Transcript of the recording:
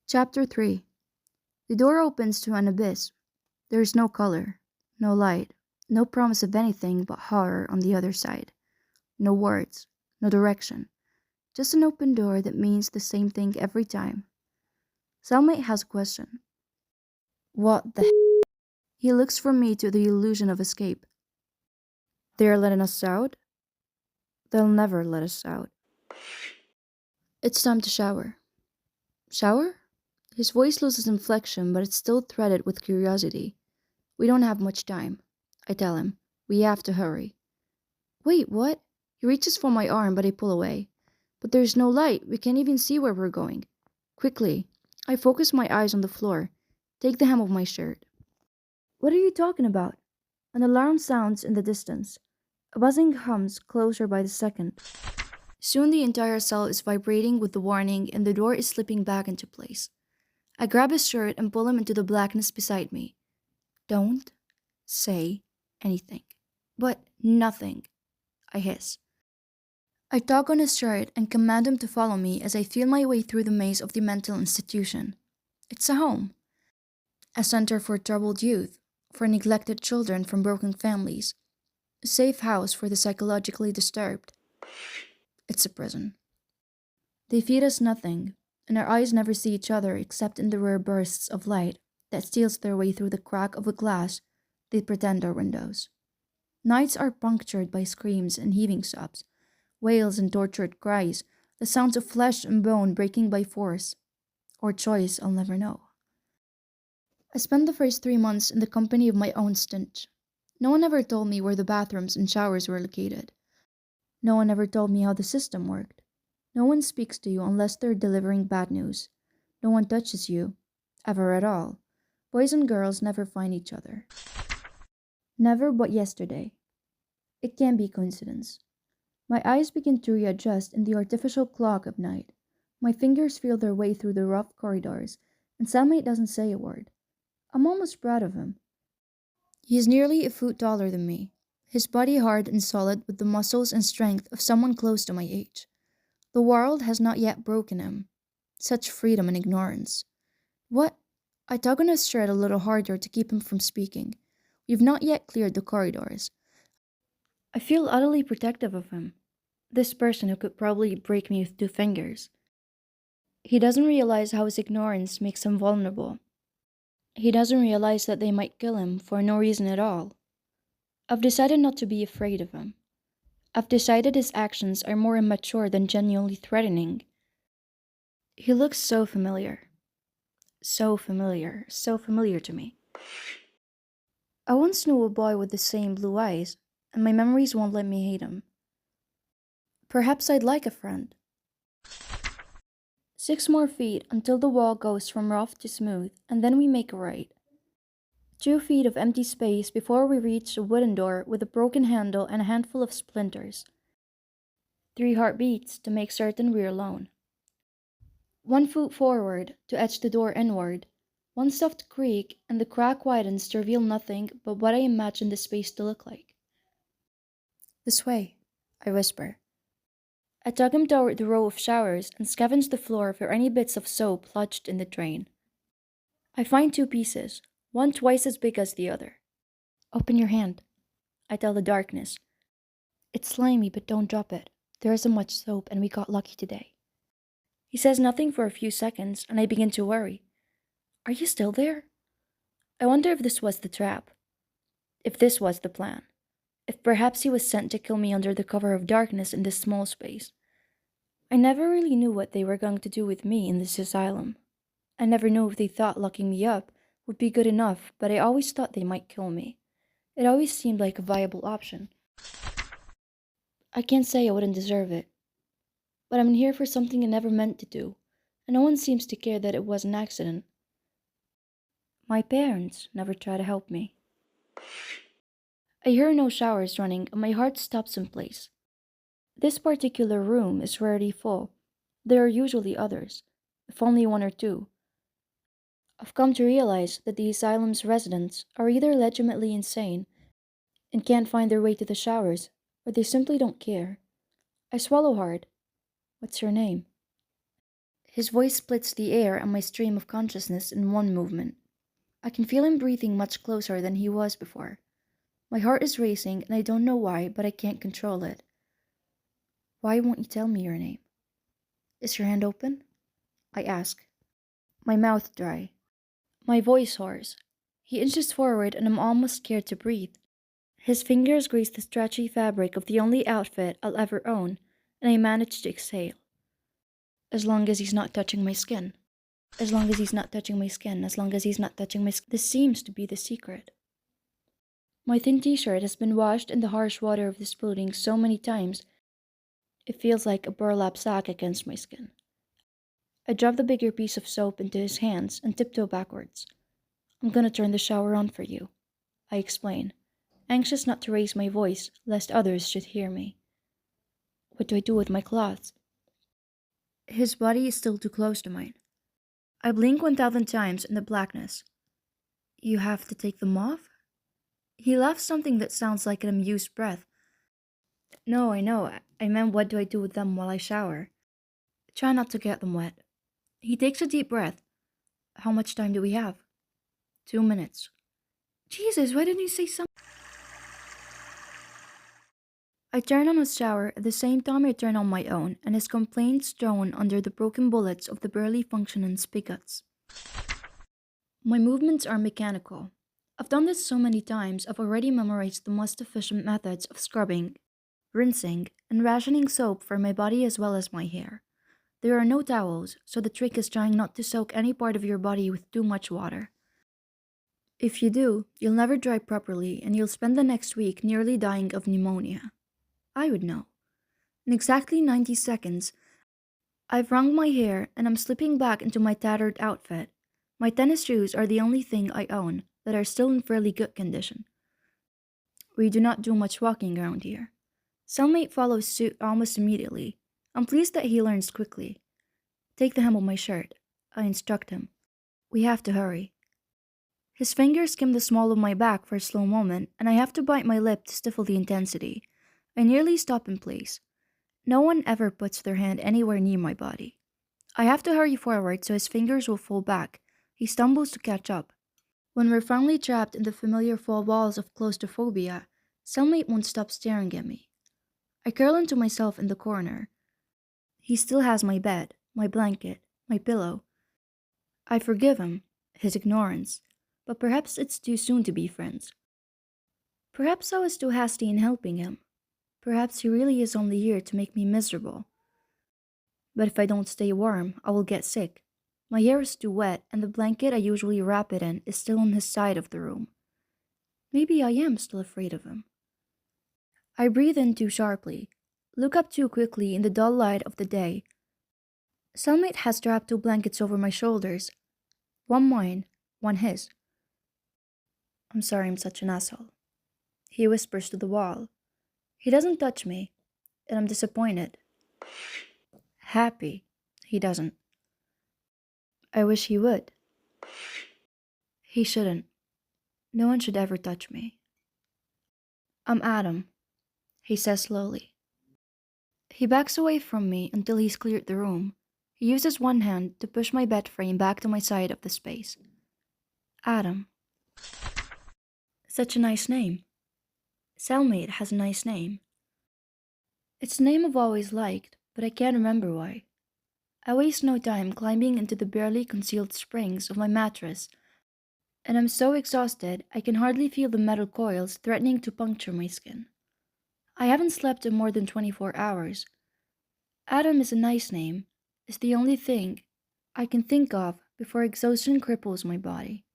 Chapter 3. The door opens to an abyss. There is no color, no light, no promise of anything but horror on the other side. No words, no direction. Just an open door that means the same thing every time. Cellmate has a question. What the h-? He looks from me to the illusion of escape. They're letting us out? They'll never let us out. It's time to shower. Shower? His voice loses inflection, but it's still threaded with curiosity. We don't have much time, I tell him. We have to hurry. Wait, what? He reaches for my arm, but I pull away. But there's no light. We can't even see where we're going. Quickly, I focus my eyes on the floor. Take the hem of my shirt. What are you talking about? An alarm sounds in the distance. A buzzing hums closer by the second. Soon the entire cell is vibrating with the warning and the door is slipping back into place. I grab his shirt and pull him into the blackness beside me. Don't say anything. But nothing, I hiss. I tug on his shirt and command him to follow me as I feel my way through the maze of the mental institution. It's a home. A center for troubled youth, for neglected children from broken families. A safe house for the psychologically disturbed. It's a prison. They feed us nothing, and our eyes never see each other except in the rare bursts of light that steals their way through the crack of a glass they pretend are windows. Nights are punctured by screams and heaving sobs, wails and tortured cries, the sounds of flesh and bone breaking by force, or choice I'll never know. I spent the first 3 months in the company of my own stench. No one ever told me where the bathrooms and showers were located. No one ever told me how the system worked. No one speaks to you unless they're delivering bad news. No one touches you, ever at all. Boys and girls never find each other. Never but yesterday. It can't be coincidence. My eyes begin to readjust in the artificial clock of night. My fingers feel their way through the rough corridors, and cellmate doesn't say a word. I'm almost proud of him. He is nearly a foot taller than me, his body hard and solid with the muscles and strength of someone close to my age. The world has not yet broken him. Such freedom and ignorance. What? I tug on his shirt a little harder to keep him from speaking. We've not yet cleared the corridors. I feel utterly protective of him. This person who could probably break me with 2 fingers. He doesn't realize how his ignorance makes him vulnerable. He doesn't realize that they might kill him for no reason at all. I've decided not to be afraid of him. I've decided his actions are more immature than genuinely threatening. He looks so familiar. So familiar to me. I once knew a boy with the same blue eyes, and my memories won't let me hate him. Perhaps I'd like a friend. 6 more feet until the wall goes from rough to smooth, and then we make a right. 2 feet of empty space before we reach a wooden door with a broken handle and a handful of splinters. 3 heartbeats to make certain we're alone. 1 foot forward to edge the door inward. 1 soft creak, and the crack widens to reveal nothing but what I imagine the space to look like. This way, I whisper. I tug him toward the row of showers and scavenge the floor for any bits of soap lodged in the drain. I find 2 pieces, one twice as big as the other. Open your hand, I tell the darkness. It's slimy, but don't drop it. There isn't much soap, and we got lucky today. He says nothing for a few seconds, and I begin to worry. Are you still there? I wonder if this was the trap. If this was the plan. If perhaps he was sent to kill me under the cover of darkness in this small space. I never really knew what they were going to do with me in this asylum. I never knew if they thought locking me up would be good enough, but I always thought they might kill me. It always seemed like a viable option. I can't say I wouldn't deserve it. But I'm in here for something I never meant to do, and no one seems to care that it was an accident. My parents never try to help me. I hear no showers running, and my heart stops in place. This particular room is rarely full. There are usually others, if only 1 or 2. I've come to realize that the asylum's residents are either legitimately insane and can't find their way to the showers, or they simply don't care. I swallow hard. What's your name? His voice splits the air and my stream of consciousness in one movement. I can feel him breathing much closer than he was before. My heart is racing and I don't know why, but I can't control it. Why won't you tell me your name? Is your hand open? I ask. My mouth dry. My voice hoarse. He inches forward and I'm almost scared to breathe. His fingers graze the stretchy fabric of the only outfit I'll ever own, and I manage to exhale. As long as he's not touching my skin. As long as he's not touching my skin. As long as he's not touching my skin. This seems to be the secret. My thin t-shirt has been washed in the harsh water of this building so many times, it feels like a burlap sack against my skin. I drop the bigger piece of soap into his hands and tiptoe backwards. I'm gonna turn the shower on for you, I explain, anxious not to raise my voice lest others should hear me. What do I do with my clothes? His body is still too close to mine. I blink 1,000 times in the blackness. You have to take them off? He laughs something that sounds like an amused breath. No, I know. I meant what do I do with them while I shower? Try not to get them wet. He takes a deep breath. How much time do we have? 2 minutes. Jesus, why didn't you say something? I turn on his shower at the same time I turn on my own, and his complaints drone under the broken bullets of the barely functioning spigots. My movements are mechanical. I've done this so many times I've already memorized the most efficient methods of scrubbing, rinsing, and rationing soap for my body as well as my hair. There are no towels, so the trick is trying not to soak any part of your body with too much water. If you do, you'll never dry properly and you'll spend the next week nearly dying of pneumonia. I would know. In exactly 90 seconds, I've wrung my hair and I'm slipping back into my tattered outfit. My tennis shoes are the only thing I own that are still in fairly good condition. We do not do much walking around here. Cellmate follows suit almost immediately. I'm pleased that he learns quickly. Take the hem of my shirt, I instruct him. We have to hurry. His fingers skim the small of my back for a slow moment, and I have to bite my lip to stifle the intensity. I nearly stop in place. No one ever puts their hand anywhere near my body. I have to hurry forward so his fingers will fall back. He stumbles to catch up. When we're finally trapped in the familiar four walls of claustrophobia, Cellmate won't stop staring at me. I curl into myself in the corner. He still has my bed, my blanket, my pillow. I forgive him, his ignorance, but perhaps it's too soon to be friends. Perhaps I was too hasty in helping him. Perhaps he really is only here to make me miserable. But if I don't stay warm, I will get sick. My hair is too wet, and the blanket I usually wrap it in is still on his side of the room. Maybe I am still afraid of him. I breathe in too sharply, look up too quickly in the dull light of the day. Cellmate has strapped 2 blankets over my shoulders. One mine, one his. I'm sorry I'm such an asshole. He whispers to the wall. He doesn't touch me, and I'm disappointed. Happy, he doesn't. I wish he would. He shouldn't. No one should ever touch me. I'm Adam, he says slowly. He backs away from me until he's cleared the room. He uses one hand to push my bed frame back to my side of the space. Adam. Such a nice name. Cellmate has a nice name. It's a name I've always liked, but I can't remember why. I waste no time climbing into the barely concealed springs of my mattress, and I'm so exhausted I can hardly feel the metal coils threatening to puncture my skin. I haven't slept in more than 24 hours. Adam is a nice name. It's the only thing I can think of before exhaustion cripples my body.